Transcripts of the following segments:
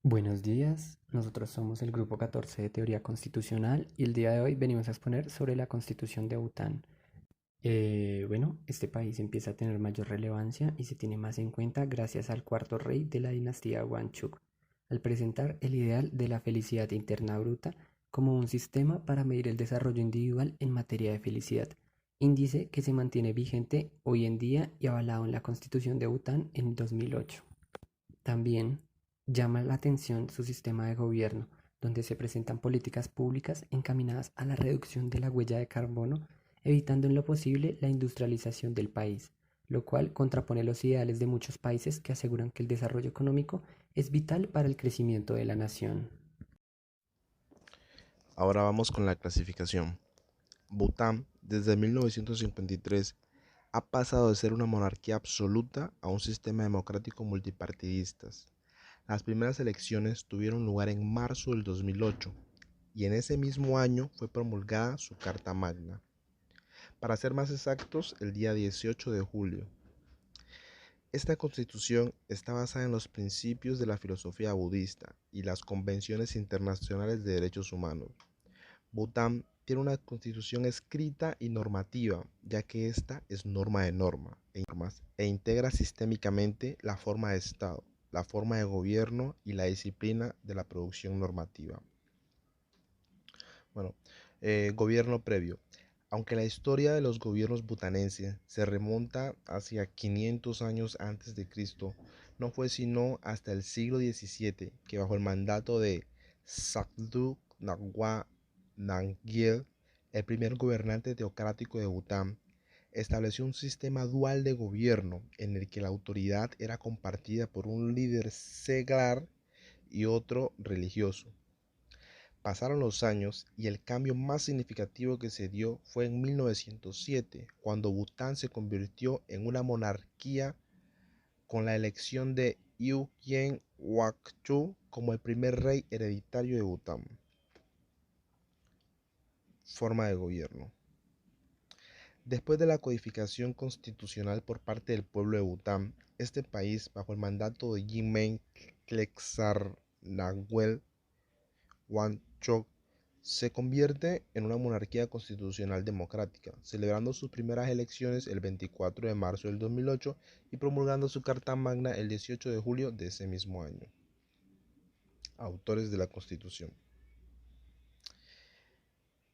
Buenos días, nosotros somos el grupo 14 de Teoría Constitucional y el día de hoy venimos a exponer sobre la Constitución de Bután. Este país empieza a tener mayor relevancia y se tiene más en cuenta gracias al cuarto rey de la dinastía Wangchuck, al presentar el ideal de la felicidad interna bruta como un sistema para medir el desarrollo individual en materia de felicidad, índice que se mantiene vigente hoy en día y avalado en la Constitución de Bután en 2008. También llama la atención su sistema de gobierno, donde se presentan políticas públicas encaminadas a la reducción de la huella de carbono, evitando en lo posible la industrialización del país, lo cual contrapone los ideales de muchos países que aseguran que el desarrollo económico es vital para el crecimiento de la nación. Ahora vamos con la clasificación. Bután, desde 1953, ha pasado de ser una monarquía absoluta a un sistema democrático multipartidista. Las primeras elecciones tuvieron lugar en marzo del 2008 y en ese mismo año fue promulgada su Carta Magna. Para ser más exactos, el día 18 de julio. Esta constitución está basada en los principios de la filosofía budista y las convenciones internacionales de derechos humanos. Bután tiene una constitución escrita y normativa, ya que esta es norma de normas e integra sistémicamente la forma de Estado, la forma de gobierno y la disciplina de la producción normativa. Bueno, gobierno previo. Aunque la historia de los gobiernos butanenses se remonta hacia 500 años antes de Cristo, no fue sino hasta el siglo XVII que bajo el mandato de Sakduk Ngawang Namgyel, el primer gobernante teocrático de Bután, estableció un sistema dual de gobierno en el que la autoridad era compartida por un líder seglar y otro religioso. Pasaron los años y el cambio más significativo que se dio fue en 1907, cuando Bután se convirtió en una monarquía con la elección de Ugyen Wangchuck como el primer rey hereditario de Bután. Forma de gobierno. Después de la codificación constitucional por parte del pueblo de Bután, este país, bajo el mandato de Jinmen Khaleksa Naguel Wangchuk, se convierte en una monarquía constitucional democrática, celebrando sus primeras elecciones el 24 de marzo del 2008 y promulgando su Carta Magna el 18 de julio de ese mismo año. Autores de la Constitución.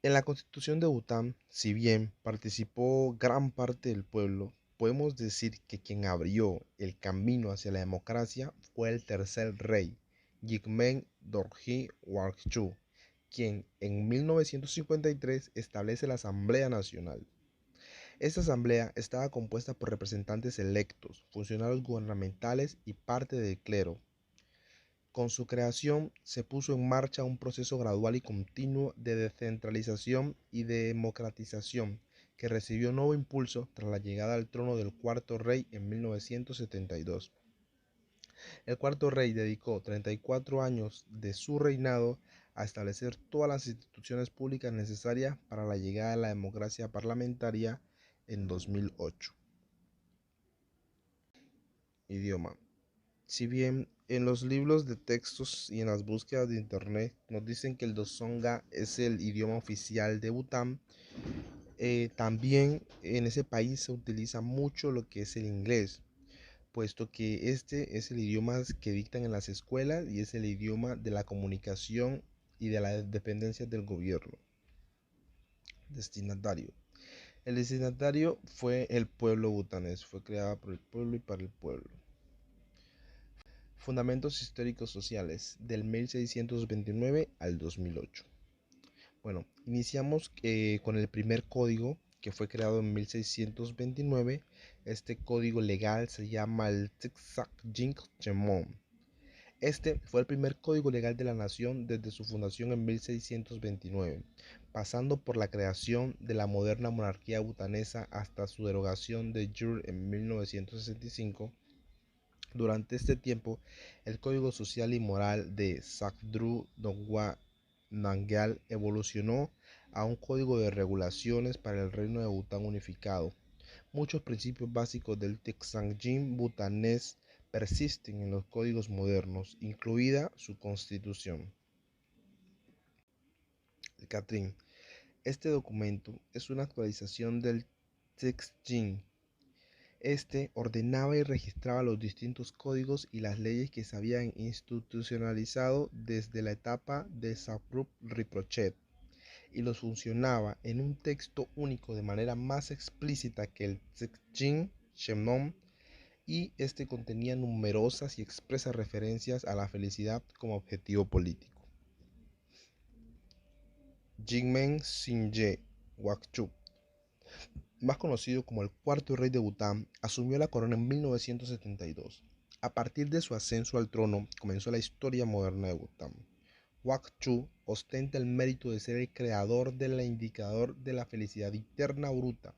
En la Constitución de Bután, si bien participó gran parte del pueblo, podemos decir que quien abrió el camino hacia la democracia fue el tercer rey, Jigme Dorji Wangchuck, quien en 1953 establece la Asamblea Nacional. Esta asamblea estaba compuesta por representantes electos, funcionarios gubernamentales y parte del clero. Con su creación se puso en marcha un proceso gradual y continuo de descentralización y de democratización que recibió nuevo impulso tras la llegada al trono del cuarto rey en 1972. El cuarto rey dedicó 34 años de su reinado a establecer todas las instituciones públicas necesarias para la llegada de la democracia parlamentaria en 2008. Idioma. Si bien en los libros de textos y en las búsquedas de internet nos dicen que el Dosonga es el idioma oficial de Bután, también en ese país se utiliza mucho lo que es el inglés, puesto que este es el idioma que dictan en las escuelas y es el idioma de la comunicación y de las dependencias del gobierno. Destinatario. El destinatario fue el pueblo butanés, fue creada por el pueblo y para el pueblo. Fundamentos históricos sociales del 1629 al 2008. Bueno, iniciamos con el primer código que fue creado en 1629. Este código legal se llama el Tzigzag Jing Chemon. Este fue el primer código legal de la nación desde su fundación en 1629, pasando por la creación de la moderna monarquía butanesa hasta su derogación de jure en 1965. Durante este tiempo, el código social y moral de Sakdru Dongwa Namgyal evolucionó a un código de regulaciones para el reino de Bután unificado. Muchos principios básicos del Tenzang Jin butanés persisten en los códigos modernos, incluida su constitución. El Catrín. Este documento es una actualización del Textjin. Este ordenaba y registraba los distintos códigos y las leyes que se habían institucionalizado desde la etapa de Sabruk-Rinpoche y los funcionaba en un texto único de manera más explícita que el Dzogchen Shemnon, y este contenía numerosas y expresas referencias a la felicidad como objetivo político. Jigmen Singye Wangchuck, más conocido como el cuarto rey de Bután, asumió la corona en 1972. A partir de su ascenso al trono comenzó la historia moderna de Bután. Wangchuck ostenta el mérito de ser el creador del indicador de la felicidad interna bruta,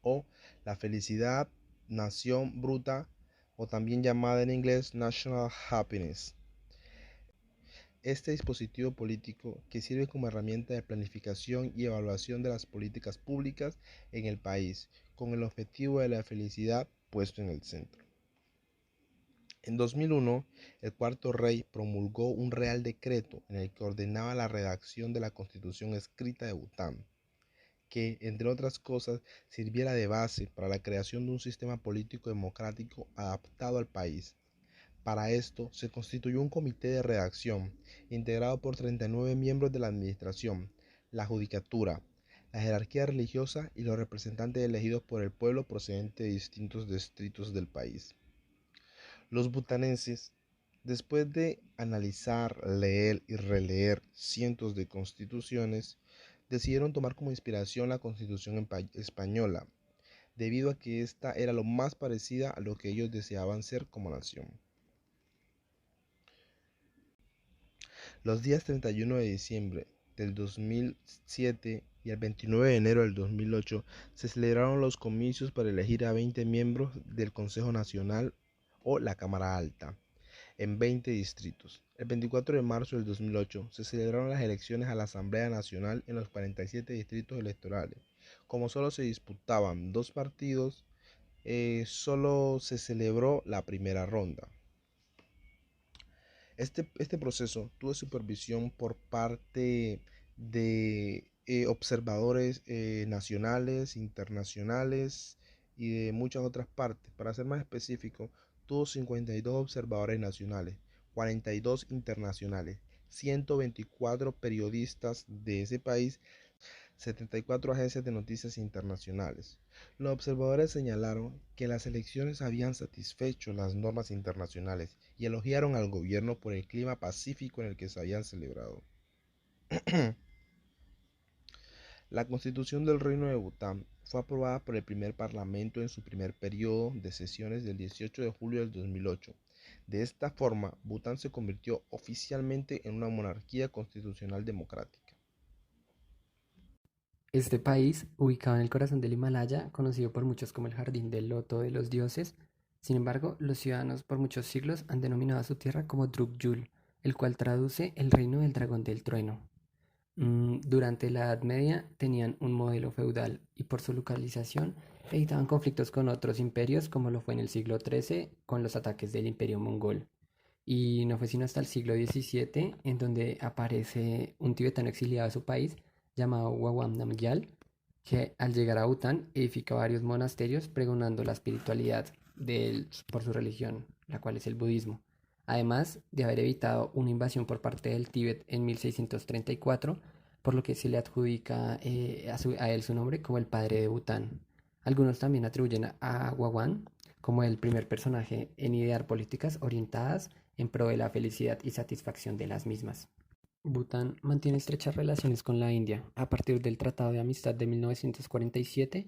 o la felicidad nación bruta, o también llamada en inglés National Happiness. Este dispositivo político que sirve como herramienta de planificación y evaluación de las políticas públicas en el país, con el objetivo de la felicidad puesto en el centro. En 2001, el cuarto rey promulgó un real decreto en el que ordenaba la redacción de la constitución escrita de Bután, que, entre otras cosas, sirviera de base para la creación de un sistema político democrático adaptado al país. Para esto, se constituyó un comité de redacción, integrado por 39 miembros de la administración, la judicatura, la jerarquía religiosa y los representantes elegidos por el pueblo procedentes de distintos distritos del país. Los butanenses, después de analizar, leer y releer cientos de constituciones, decidieron tomar como inspiración la Constitución española, debido a que esta era lo más parecida a lo que ellos deseaban ser como nación. Los días 31 de diciembre del 2007 y el 29 de enero del 2008 se celebraron los comicios para elegir a 20 miembros del Consejo Nacional, o la Cámara Alta, en 20 distritos. El 24 de marzo del 2008 se celebraron las elecciones a la Asamblea Nacional en los 47 distritos electorales. Como solo se disputaban dos partidos, solo se celebró la primera ronda. Este proceso tuvo supervisión por parte de observadores nacionales, internacionales y de muchas otras partes. Para ser más específico, tuvo 52 observadores nacionales, 42 internacionales, 124 periodistas de ese país, 74 agencias de noticias internacionales. Los observadores señalaron que las elecciones habían satisfecho las normas internacionales y elogiaron al gobierno por el clima pacífico en el que se habían celebrado. La Constitución del Reino de Bután fue aprobada por el primer parlamento en su primer periodo de sesiones del 18 de julio del 2008. De esta forma, Bután se convirtió oficialmente en una monarquía constitucional democrática. Este país, ubicado en el corazón del Himalaya, conocido por muchos como el jardín del loto de los dioses, sin embargo, los ciudadanos por muchos siglos han denominado a su tierra como Druk-Yul, el cual traduce el reino del dragón del trueno. Durante la Edad Media tenían un modelo feudal y por su localización evitaban conflictos con otros imperios como lo fue en el siglo XIII con los ataques del imperio mongol. Y no fue sino hasta el siglo XVII en donde aparece un tibetano exiliado a su país llamado Wawam Namgyal, que al llegar a Bután edifica varios monasterios pregonando la espiritualidad por su religión, la cual es el budismo. Además de haber evitado una invasión por parte del Tíbet en 1634, por lo que se le adjudica a él su nombre como el padre de Bután. Algunos también atribuyen a Wawam como el primer personaje en idear políticas orientadas en pro de la felicidad y satisfacción de las mismas. Bután mantiene estrechas relaciones con la India a partir del Tratado de Amistad de 1947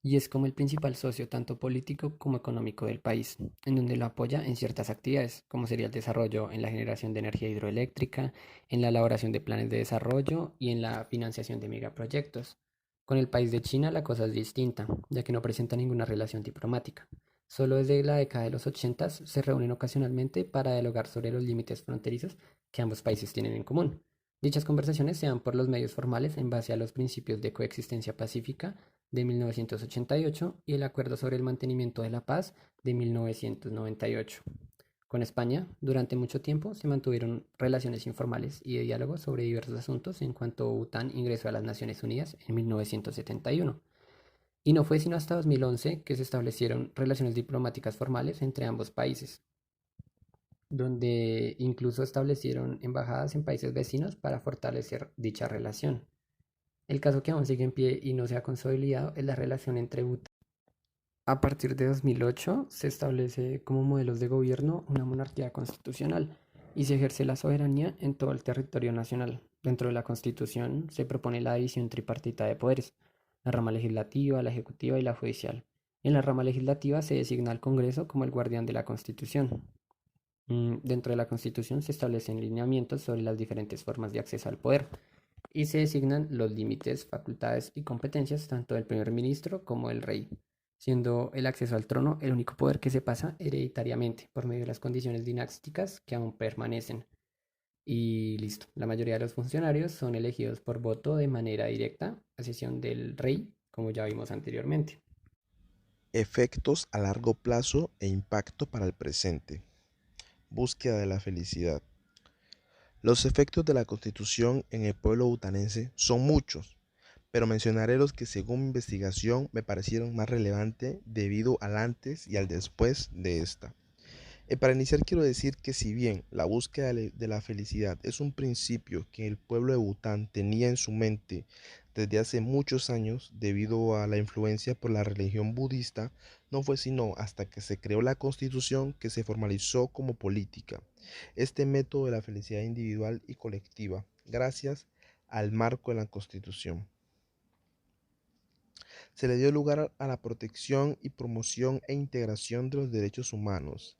y es como el principal socio tanto político como económico del país, en donde lo apoya en ciertas actividades, como sería el desarrollo en la generación de energía hidroeléctrica, en la elaboración de planes de desarrollo y en la financiación de megaproyectos. Con el país de China la cosa es distinta, ya que no presenta ninguna relación diplomática. Solo desde la década de los 80 se reúnen ocasionalmente para dialogar sobre los límites fronterizos que ambos países tienen en común. Dichas conversaciones se dan por los medios formales en base a los principios de coexistencia pacífica de 1988 y el Acuerdo sobre el Mantenimiento de la Paz de 1998. Con España, durante mucho tiempo se mantuvieron relaciones informales y de diálogo sobre diversos asuntos en cuanto Bután ingresó a las Naciones Unidas en 1971. Y no fue sino hasta 2011 que se establecieron relaciones diplomáticas formales entre ambos países, donde incluso establecieron embajadas en países vecinos para fortalecer dicha relación. El caso que aún sigue en pie y no se ha consolidado es la relación entre Bután. A partir de 2008 se establece como modelos de gobierno una monarquía constitucional y se ejerce la soberanía en todo el territorio nacional. Dentro de la Constitución se propone la división tripartita de poderes, la rama legislativa, la ejecutiva y la judicial. En la rama legislativa se designa al Congreso como el guardián de la Constitución. Dentro de la Constitución se establecen lineamientos sobre las diferentes formas de acceso al poder y se designan los límites, facultades y competencias tanto del primer ministro como del rey, siendo el acceso al trono el único poder que se pasa hereditariamente por medio de las condiciones dinásticas que aún permanecen. Y listo, la mayoría de los funcionarios son elegidos por voto de manera directa, a excepción del rey, como ya vimos anteriormente. Efectos a largo plazo e impacto para el presente. Búsqueda de la felicidad. Los efectos de la Constitución en el pueblo butanense son muchos, pero mencionaré los que según mi investigación me parecieron más relevantes debido al antes y al después de esta. Para iniciar quiero decir que si bien la búsqueda de la felicidad es un principio que el pueblo de Bután tenía en su mente desde hace muchos años debido a la influencia por la religión budista, no fue sino hasta que se creó la constitución que se formalizó como política. Este método de la felicidad individual y colectiva, gracias al marco de la constitución. Se le dio lugar a la protección y promoción e integración de los derechos humanos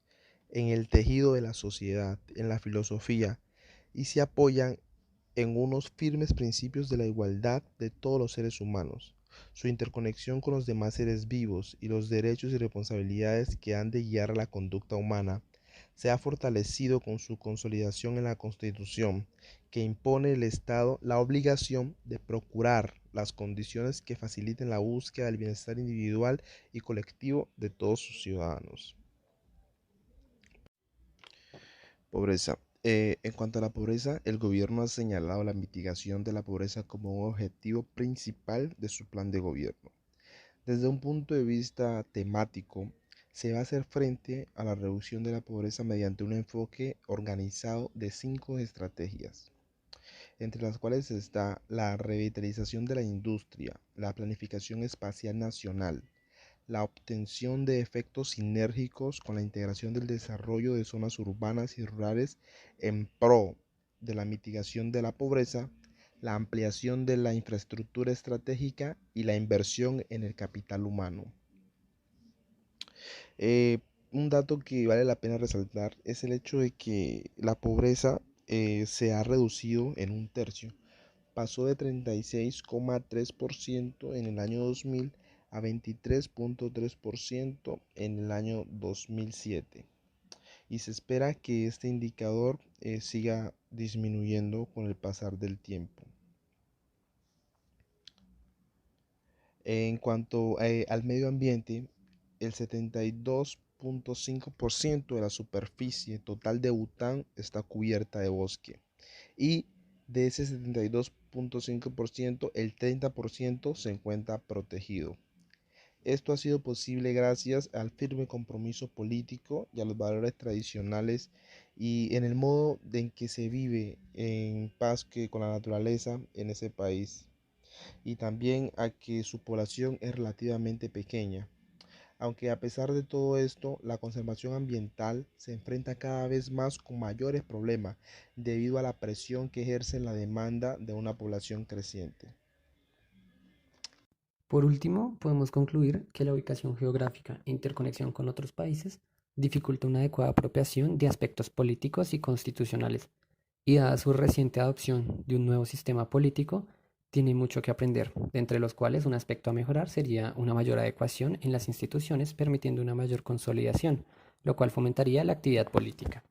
en el tejido de la sociedad, en la filosofía, y se apoyan en unos firmes principios de la igualdad de todos los seres humanos, su interconexión con los demás seres vivos y los derechos y responsabilidades que han de guiar a la conducta humana, se ha fortalecido con su consolidación en la Constitución, que impone al Estado la obligación de procurar las condiciones que faciliten la búsqueda del bienestar individual y colectivo de todos sus ciudadanos. Pobreza. En cuanto a la pobreza, el gobierno ha señalado la mitigación de la pobreza como un objetivo principal de su plan de gobierno. Desde un punto de vista temático, se va a hacer frente a la reducción de la pobreza mediante un enfoque organizado de 5 estrategias, entre las cuales está la revitalización de la industria, la planificación espacial nacional, la obtención de efectos sinérgicos con la integración del desarrollo de zonas urbanas y rurales en pro de la mitigación de la pobreza, la ampliación de la infraestructura estratégica y la inversión en el capital humano. Eh, un dato que vale la pena resaltar es el hecho de que la pobreza se ha reducido en un tercio. Pasó de 36,3% en el año 2000 a 23,3% en el año 2007. Y se espera que este indicador siga disminuyendo con el pasar del tiempo. En cuanto al medio ambiente, el 72,5% de la superficie total de Bután está cubierta de bosque. Y de ese 72,5%, el 30% se encuentra protegido. Esto ha sido posible gracias al firme compromiso político y a los valores tradicionales y en el modo en que se vive en paz con la naturaleza en ese país, y también a que su población es relativamente pequeña. Aunque a pesar de todo esto, la conservación ambiental se enfrenta cada vez más con mayores problemas debido a la presión que ejerce la demanda de una población creciente. Por último, podemos concluir que la ubicación geográfica e interconexión con otros países dificulta una adecuada apropiación de aspectos políticos y constitucionales, y dada su reciente adopción de un nuevo sistema político, tiene mucho que aprender, de entre los cuales un aspecto a mejorar sería una mayor adecuación en las instituciones, permitiendo una mayor consolidación, lo cual fomentaría la actividad política.